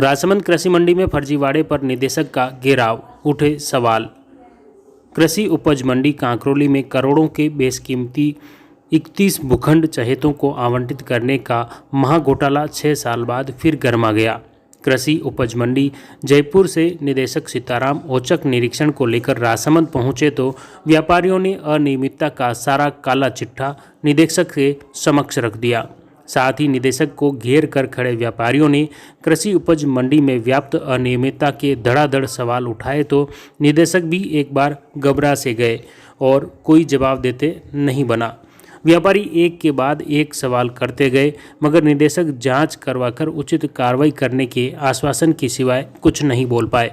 राजसमंद कृषि मंडी में फर्जीवाड़े पर निदेशक का घेराव, उठे सवाल। कृषि उपज मंडी कांकरोली में करोड़ों के बेशकीमती 31 भूखंड चहेतों को आवंटित करने का महाघोटाला 6 साल बाद फिर गरमा गया। कृषि उपज मंडी जयपुर से निदेशक सीताराम औचक निरीक्षण को लेकर राजसमंद पहुंचे तो व्यापारियों ने अनियमितता का सारा काला चिट्ठा निदेशक के समक्ष रख दिया। साथ ही निदेशक को घेर कर खड़े व्यापारियों ने कृषि उपज मंडी में व्याप्त अनियमितता के धड़ाधड़ सवाल उठाए तो निदेशक भी एक बार घबरा से गए और कोई जवाब देते नहीं बना। व्यापारी एक के बाद एक सवाल करते गए मगर निदेशक जांच करवाकर उचित कार्रवाई करने के आश्वासन के सिवाय कुछ नहीं बोल पाए।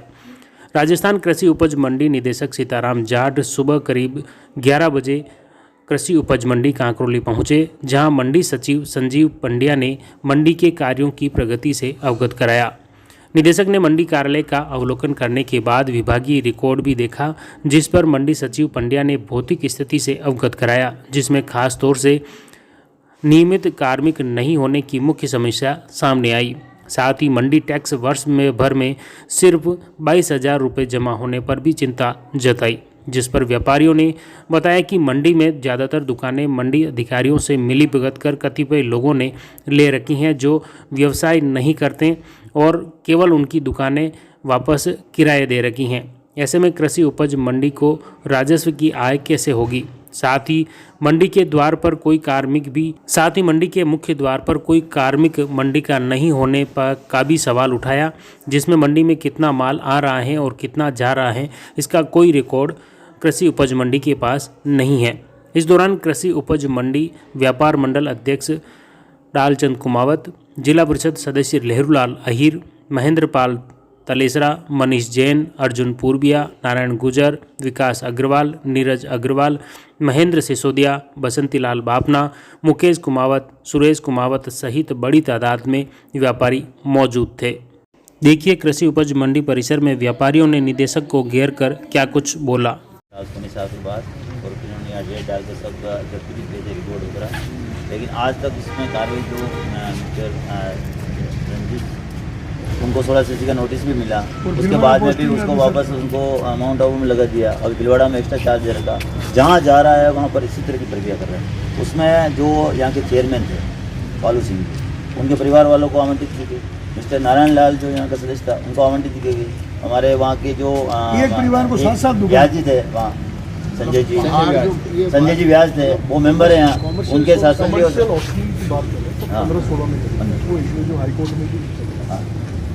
राजस्थान कृषि उपज मंडी निदेशक सीताराम जाट सुबह करीब 11 बजे कृषि उपज मंडी कांकरोली पहुंचे, जहां मंडी सचिव संजीव पंड्या ने मंडी के कार्यों की प्रगति से अवगत कराया। निदेशक ने मंडी कार्यालय का अवलोकन करने के बाद विभागीय रिकॉर्ड भी देखा, जिस पर मंडी सचिव पंड्या ने भौतिक स्थिति से अवगत कराया, जिसमें खास तौर से नियमित कार्मिक नहीं होने की मुख्य समस्या सामने आई। साथ ही मंडी टैक्स वर्ष में भर में सिर्फ 22,000 रुपये जमा होने पर भी चिंता जताई, जिस पर व्यापारियों ने बताया कि मंडी में ज़्यादातर दुकानें मंडी अधिकारियों से मिलीभगत कर कतिपय लोगों ने ले रखी हैं जो व्यवसाय नहीं करते और केवल उनकी दुकानें वापस किराए दे रखी हैं। ऐसे में कृषि उपज मंडी को राजस्व की आय कैसे होगी? साथ ही मंडी के मुख्य द्वार पर कोई कार्मिक मंडी का नहीं होने पर का भी सवाल उठाया, जिसमें मंडी में कितना माल आ रहा है और कितना जा रहा है, इसका कोई रिकॉर्ड कृषि उपज मंडी के पास नहीं है। इस दौरान कृषि उपज मंडी व्यापार मंडल अध्यक्ष डालचंद कुमावत, जिला परिषद सदस्य लहरूलाल अहिर, महेंद्र पाल तलेसरा, मनीष जैन, अर्जुन पूर्बिया, नारायण गुजर, विकास अग्रवाल, नीरज अग्रवाल, महेंद्र सिसोदिया, बसंतीलाल बापना, मुकेश कुमावत, सुरेश कुमावत सहित बड़ी तादाद में व्यापारी मौजूद थे। देखिए कृषि उपज मंडी परिसर में व्यापारियों ने निदेशक को घेर कर क्या कुछ बोला। और उन्होंने आज ये डाल के सब गतिविधि भेजे रिकॉर्ड वगैरह, लेकिन आज तक इसमें कार्रवाई जो मिस्टर रंजीत उनको 16 का नोटिस भी मिला, उसके बाद में भी उसको वापस उनको माउंट आबू में लगा दिया और भिलवाड़ा में एक्स्ट्रा चार्ज दे रखा। जहाँ जा रहा है वहाँ पर इसी तरह की प्रक्रिया कर रहे हैं। उसमें जो यहाँ के चेयरमैन थे पालू सिंह, उनके परिवार वालों को आवंटित की गई। मिस्टर नारायण लाल जो यहाँ का सदस्य था उनको आवंटित की गई। हमारे वहाँ के जो व्यास जी थे वहाँ संजय जी व्यास थे, वो मेंबर हैं यहाँ, उनके साथ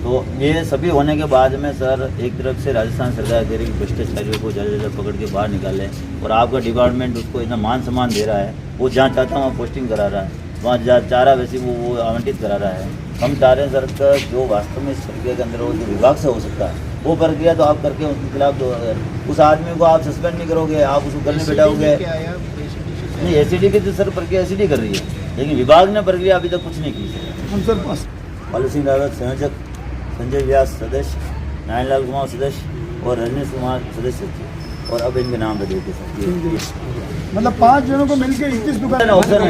तो ये सभी होने के बाद में सर एक तरफ से राजस्थान सरकार कह रही है कि भ्रष्टाचारियों को जल्द पकड़ के बाहर निकाले और आपका डिपार्टमेंट उसको इतना मान सम्मान दे रहा है। वो जहाँ चाहता वहाँ पोस्टिंग करा रहा है, वहाँ जहाँ चाह रहा वैसे वो आवंटित करा रहा है। हम चाह रहे हैं सर का जो वास्तव में इस प्रक्रिया के अंदर वो जो विभाग से हो सकता है वो प्रक्रिया तो आप करके उसके खिलाफ उस आदमी को आप सस्पेंड नहीं करोगे, आप उसको करने बैठाओगे नहीं। एसीडी की तो सर प्रक्रिया एसीडी कर रही है, लेकिन विभाग ने प्रक्रिया अभी तक कुछ नहीं की। पालू सिंह रावत संयोजक, संजय व्यास सदस्य, नारायण लाल कुमार सदस्य और रजनीश कुमार सदस्य थे और अब इनके नाम बदल के सर मतलब 5 जनों को मिलकर 21 दुकान अवसर है।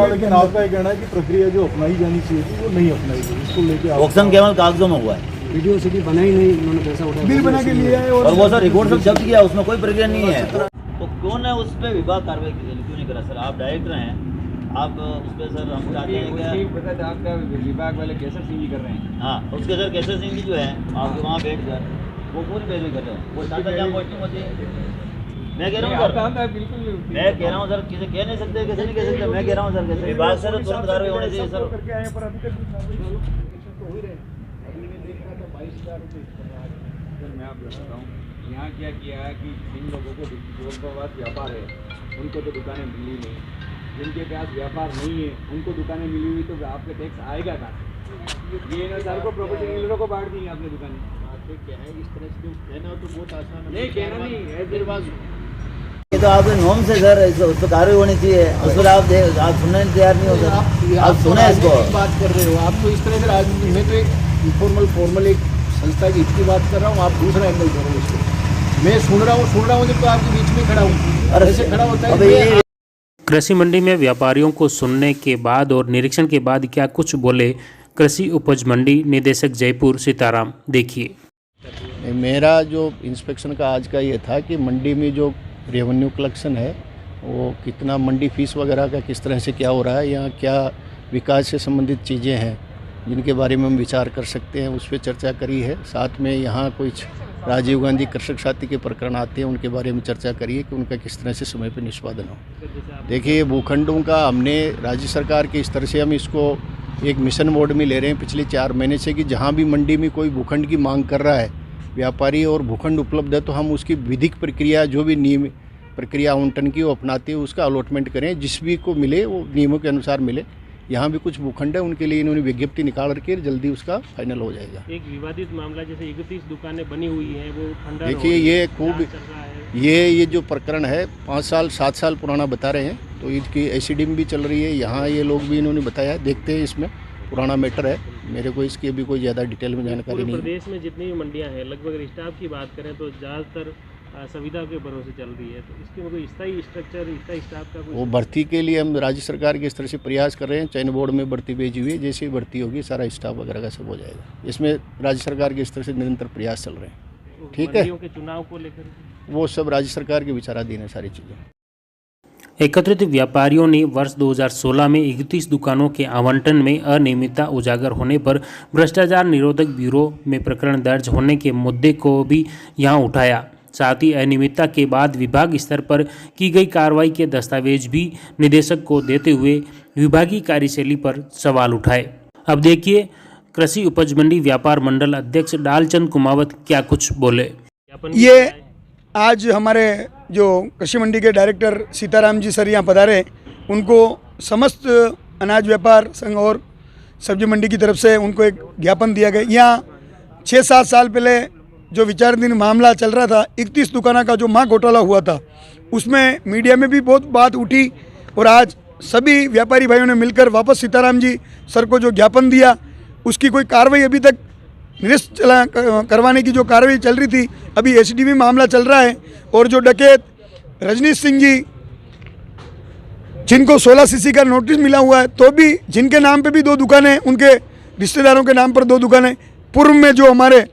लेकिन आपका ये कहना है कि प्रक्रिया जो अपनाई जानी चाहिए थी वो नहीं अपनाई गई, इसको लेके ऑक्शन केवल कागजों में हुआ है, वीडियो सिटी बनाई नहीं, उन्होंने पैसा उठाया, बिल बना के लिए आए और वो सर रिकॉर्ड सब जब्त किया, उसमें कोई प्रक्रिया नहीं है। तो क्यों ना उस पर विभाग कार्रवाई क्यों नहीं करा सर? आप डायरेक्टर हैं, आप उस पर सर हम चाहते हैं क्या आपका विभाग वाले केसर सिंह जी कर रहे हैं। हाँ, उसके सर केसर सिंह जी जो है आपके वहाँ बैठ कर वो पूरी पैरवी कर रहे हैं। वो टाटा जहाँ पोस्टिंग होती है, मैं कह रहा हूँ सर, बिल्कुल मैं कह रहा हूँ सर, किसी कह नहीं सकते, कैसे नहीं कह सकते, मैं कह रहा हूँ सर कैसे विभाग सर तुरंत कार्रवाई होनी चाहिए सर। मैं आप बताता हूँ यहाँ क्या किया है कि जिन लोगों को जिनके पास व्यापार है उनको तो दुकानें मिली नहीं, जिनके पास व्यापार नहीं है उनको दुकानें मिली हुई, तो आपका टैक्स आएगा कहाँ? ये सर को प्रॉपर्टी डीलरों को बांट दी आपने दुकानें। क्या है इस तरह से कहना तो बहुत आसान है, नहीं कहना नहीं है, ये तो आपके नॉर्म से सर उस पर कार्रवाई होनी चाहिए। उस पर आप सुनने तैयार नहीं हो सर, आप सुने इसको बात कर रहे हो। आप तो इस तरह से राजनीति में तो एक फॉर्मल एक संस्था की हित की बात कर रहा हूँ, आप दूसरा एंगल कर रहे हो इसको। मैं सुन रहा हूँ जब तो आपके बीच में खड़ा हूँ और ऐसे खड़ा होता है। कृषि मंडी में व्यापारियों को सुनने के बाद और निरीक्षण के बाद क्या कुछ बोले कृषि उपज मंडी निदेशक जयपुर सीताराम। देखिए। मेरा जो इंस्पेक्शन का आज का ये था कि मंडी में जो रेवेन्यू कलेक्शन है वो कितना, मंडी फीस वगैरह का किस तरह से क्या हो रहा है, यहाँ क्या विकास से संबंधित चीज़ें हैं जिनके बारे में हम विचार कर सकते हैं, उस पर चर्चा करी है। साथ में यहाँ कुछ राजीव गांधी कृषक साथी के प्रकरण आते हैं, उनके बारे में चर्चा करिए कि उनका किस तरह से समय पर निष्पादन हो। देखिए, भूखंडों का हमने राज्य सरकार के स्तर से हम इसको एक मिशन मोड में ले रहे हैं पिछले 4 महीने से कि जहाँ भी मंडी में कोई भूखंड की मांग कर रहा है व्यापारी और भूखंड उपलब्ध है तो हम उसकी विधिक प्रक्रिया, जो भी नियम प्रक्रिया आवंटन की वो अपनाते हुए उसका अलॉटमेंट करें, जिस भी को मिले वो नियमों के अनुसार मिले। यहाँ भी कुछ भूखंड है, उनके लिए इन्होंने विज्ञप्ति निकाल करके जल्दी उसका फाइनल हो जाएगा। एक विवादित मामला जैसे 31 दुकानें बनी हुई हैं, वो खंडन, देखिए ये खूब ये जो प्रकरण है 5 साल 7 साल पुराना बता रहे हैं, तो इसकी एसीडी में भी चल रही है, यहाँ ये लोग भी इन्होंने बताया। देखते हैं, इसमें पुराना मैटर है, मेरे को इसकी अभी कोई ज़्यादा डिटेल में जानकारी नहीं है। प्रदेश में जितनी भी मंडियां हैं लगभग स्टाफ की बात करें तो ज़्यादातर सुविधा के भरोसे चल रही है, तो इसके कोई स्थायी स्ट्रक्चर, स्थायी स्टाफ का वो भर्ती के लिए हम राज्य सरकार के स्तर से प्रयास कर रहे हैं। चयन बोर्ड में भर्ती भेजी हुई है, जैसे ही भर्ती होगी सारा स्टाफ वगैरह का सब हो जाएगा। इसमें राज्य सरकार के स्तर से निरंतर प्रयास चल रहे हैं। ठीक है, के चुनाव को लेकर वो सब राज्य सरकार के विचाराधीन है सारी चीज़ें। एकत्रित व्यापारियों ने वर्ष 2016 में 31 दुकानों के आवंटन में अनियमितता उजागर होने पर भ्रष्टाचार निरोधक ब्यूरो में प्रकरण दर्ज होने के मुद्दे को भी यहां उठाया। साथ ही अनियमितता के बाद विभाग स्तर पर की गई कार्रवाई के दस्तावेज भी निदेशक को देते हुए विभागीय कार्यशैली पर सवाल उठाए। अब देखिए कृषि उपज मंडी व्यापार मंडल अध्यक्ष डालचंद कुमावत क्या कुछ बोले। ये आज हमारे जो कृषि मंडी के डायरेक्टर सीताराम जी सर यहाँ पधारे, उनको समस्त अनाज व्यापार संघ और सब्जी मंडी की तरफ से उनको एक ज्ञापन दिया गया। यहाँ 6-7 साल पहले जो विचाराधीन मामला चल रहा था, 31 दुकाना का जो माँ घोटाला हुआ था, उसमें मीडिया में भी बहुत बात उठी और आज सभी व्यापारी भाइयों ने मिलकर वापस सीताराम जी सर को जो ज्ञापन दिया, उसकी कोई कार्रवाई अभी तक निरस्त करवाने की जो कार्रवाई चल रही थी, अभी एसीडी में मामला चल रहा है। और जो डकैत रजनीश सिंह जी, जिनको 16 सीसी का नोटिस मिला हुआ है, तो भी जिनके नाम पे भी 2 दुकानें, उनके रिश्तेदारों के नाम पर 2 दुकानें, पूर्व में जो हमारे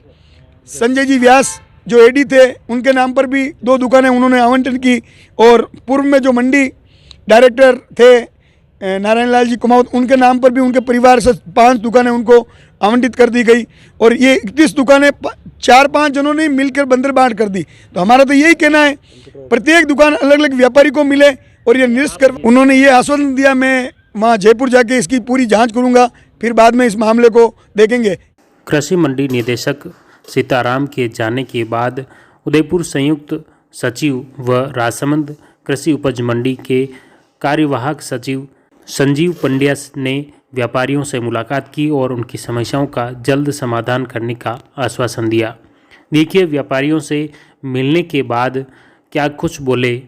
संजय जी व्यास जो एडी थे, उनके नाम पर भी 2 दुकानें उन्होंने आवंटन की, और पूर्व में जो मंडी डायरेक्टर थे नारायण लाल जी कुमावत, उनके नाम पर भी उनके परिवार से 5 दुकानें उनको आवंटित कर दी गई। और ये 31 दुकानें 4-5 जनों ने मिलकर बंदर बांट कर दी। तो हमारा तो यही कहना है प्रत्येक दुकान अलग अलग व्यापारी को मिले और ये निरस्त कर। उन्होंने ये आश्वासन दिया, मैं वहाँ जयपुर जाके इसकी पूरी जांच करूँगा, फिर बाद में इस मामले को देखेंगे। कृषि मंडी निदेशक सीताराम के जाने के बाद उदयपुर संयुक्त सचिव व राजसमंद कृषि उपज मंडी के कार्यवाहक सचिव संजीव पंड्या ने व्यापारियों से मुलाकात की और उनकी समस्याओं का जल्द समाधान करने का आश्वासन दिया। देखिए व्यापारियों से मिलने के बाद क्या कुछ बोले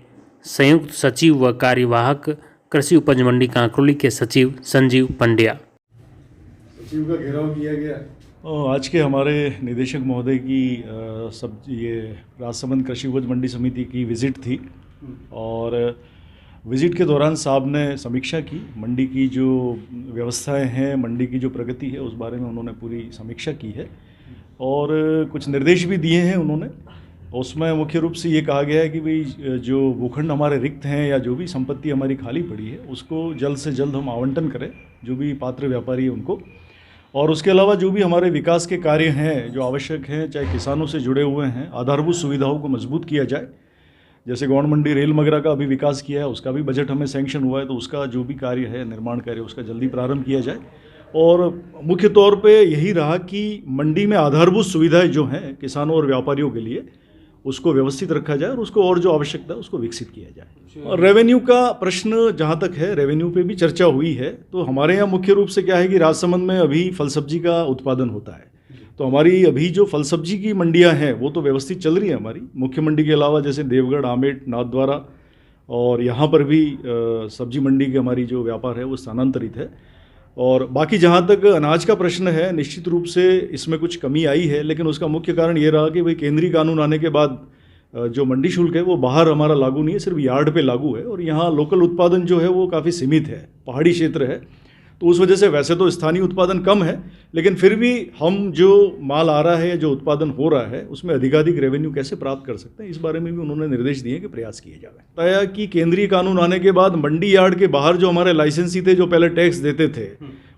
संयुक्त सचिव व कार्यवाहक कृषि उपज मंडी कांकरोली के सचिव संजीव पंड्या। सचिव का घेराव किया गया। आज के हमारे निदेशक महोदय की ये राजसमंद कृषि उपज मंडी समिति की विज़िट थी और विज़िट के दौरान साहब ने समीक्षा की, मंडी की जो व्यवस्थाएं हैं, मंडी की जो प्रगति है, उस बारे में उन्होंने पूरी समीक्षा की है और कुछ निर्देश भी दिए हैं उन्होंने। उसमें मुख्य रूप से ये कहा गया है कि भाई जो भूखंड हमारे रिक्त हैं या जो भी संपत्ति हमारी खाली पड़ी है, उसको जल्द से जल्द हम आवंटन करें जो भी पात्र व्यापारी है उनको, और उसके अलावा जो भी हमारे विकास के कार्य हैं जो आवश्यक हैं, चाहे किसानों से जुड़े हुए हैं, आधारभूत सुविधाओं को मजबूत किया जाए। जैसे गौड़ मंडी रेल मगरा का अभी विकास किया है, उसका भी बजट हमें सैंक्शन हुआ है, तो उसका जो भी कार्य है, निर्माण कार्य, उसका जल्दी प्रारंभ किया जाए। और मुख्य तौर पे यही रहा कि मंडी में आधारभूत सुविधाएं जो हैं किसानों और व्यापारियों के लिए, उसको व्यवस्थित रखा जाए और उसको और जो आवश्यकता है उसको विकसित किया जाए। और रेवेन्यू का प्रश्न जहाँ तक है, रेवेन्यू पे भी चर्चा हुई है। तो हमारे यहाँ मुख्य रूप से क्या है कि राजसमंद में अभी फल सब्जी का उत्पादन होता है, तो हमारी अभी जो फल सब्जी की मंडियां हैं वो तो व्यवस्थित चल रही है हमारी। मुख्य मंडी के अलावा जैसे देवगढ़, आमेट, नाथद्वारा और यहाँ पर भी सब्जी मंडी की हमारी जो व्यापार है वो स्थानांतरित है। और बाकी जहाँ तक अनाज का प्रश्न है, निश्चित रूप से इसमें कुछ कमी आई है, लेकिन उसका मुख्य कारण ये रहा कि भाई केंद्रीय कानून आने के बाद जो मंडी शुल्क है वो बाहर हमारा लागू नहीं है, सिर्फ यार्ड पे लागू है और यहाँ लोकल उत्पादन जो है वो काफ़ी सीमित है, पहाड़ी क्षेत्र है। तो उस वजह से वैसे तो स्थानीय उत्पादन कम है, लेकिन फिर भी हम जो माल आ रहा है या जो उत्पादन हो रहा है उसमें अधिकाधिक रेवेन्यू कैसे प्राप्त कर सकते हैं, इस बारे में भी उन्होंने निर्देश दिए कि प्रयास किए जाए। बताया कि केंद्रीय कानून आने के बाद मंडी यार्ड के बाहर जो हमारे लाइसेंसी थे, जो पहले टैक्स देते थे,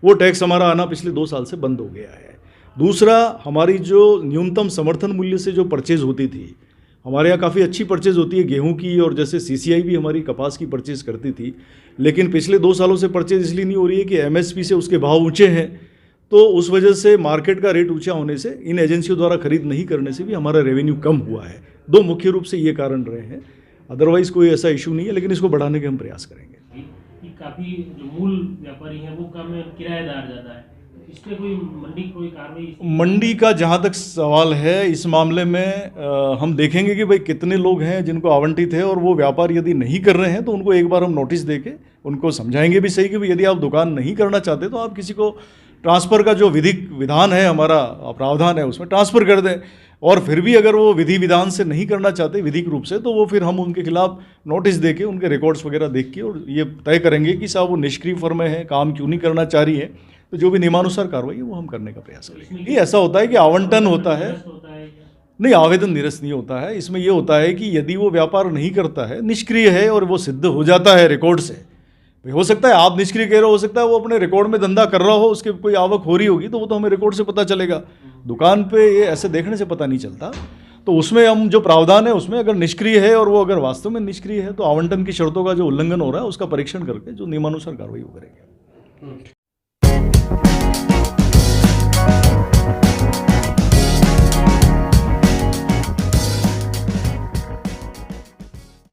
वो टैक्स हमारा आना पिछले 2 साल से बंद हो गया है। दूसरा, हमारी जो न्यूनतम समर्थन मूल्य से जो परचेज होती थी, हमारे यहाँ काफ़ी अच्छी परचेज होती है गेहूं की, और जैसे सीसीआई भी हमारी कपास की परचेज करती थी, लेकिन पिछले 2 सालों से परचेज इसलिए नहीं हो रही है कि एमएसपी से उसके भाव ऊंचे हैं, तो उस वजह से मार्केट का रेट ऊंचा होने से, इन एजेंसियों द्वारा खरीद नहीं करने से भी हमारा रेवेन्यू कम हुआ है। 2 मुख्य रूप से ये कारण रहे हैं, अदरवाइज कोई ऐसा इशू नहीं है, लेकिन इसको बढ़ाने के हम प्रयास करेंगे। काफ़ी जो मूल व्यापारी हैं वो कम है, किराएदार ज़्यादा है, इस पर कोई मंडी कोई कार्रवाई? मंडी का जहाँ तक सवाल है, इस मामले में हम देखेंगे कि भाई कितने लोग हैं जिनको आवंटित है, और वो व्यापार यदि नहीं कर रहे हैं तो उनको एक बार हम नोटिस देके उनको समझाएंगे भी सही कि भाई यदि आप दुकान नहीं करना चाहते तो आप किसी को ट्रांसफ़र का जो विधिक विधान है, हमारा प्रावधान है, उसमें ट्रांसफ़र कर दें। और फिर भी अगर वो विधि विधान से नहीं करना चाहते विधिक रूप से, तो वो फिर हम उनके खिलाफ नोटिस देके, उनके रिकॉर्ड्स वगैरह देख के और ये तय करेंगे कि साहब वो निष्क्रिय फर्म है, काम क्यों नहीं करना चाह रही है, तो जो भी नियमानुसार कार्रवाई है वो हम करने का प्रयास करेंगे। ये ऐसा होता है कि आवंटन होता है, नहीं, आवेदन निरस्त नहीं होता है। इसमें ये होता है कि यदि वो व्यापार नहीं करता है, निष्क्रिय है, और वो सिद्ध हो जाता है रिकॉर्ड से, हो सकता है आप निष्क्रिय कह रहे हो सकता है वो अपने रिकॉर्ड में धंधा कर रहा हो, उसके कोई आवक हो रही होगी, तो वो तो हमें रिकॉर्ड से पता चलेगा, दुकान पे ये ऐसे देखने से पता नहीं चलता। तो उसमें हम जो प्रावधान है उसमें अगर निष्क्रिय है और वो अगर वास्तव में निष्क्रिय है, तो आवंटन की शर्तों का जो उल्लंघन हो रहा है उसका परीक्षण करके जो नियमानुसार कार्रवाई वो करेंगे।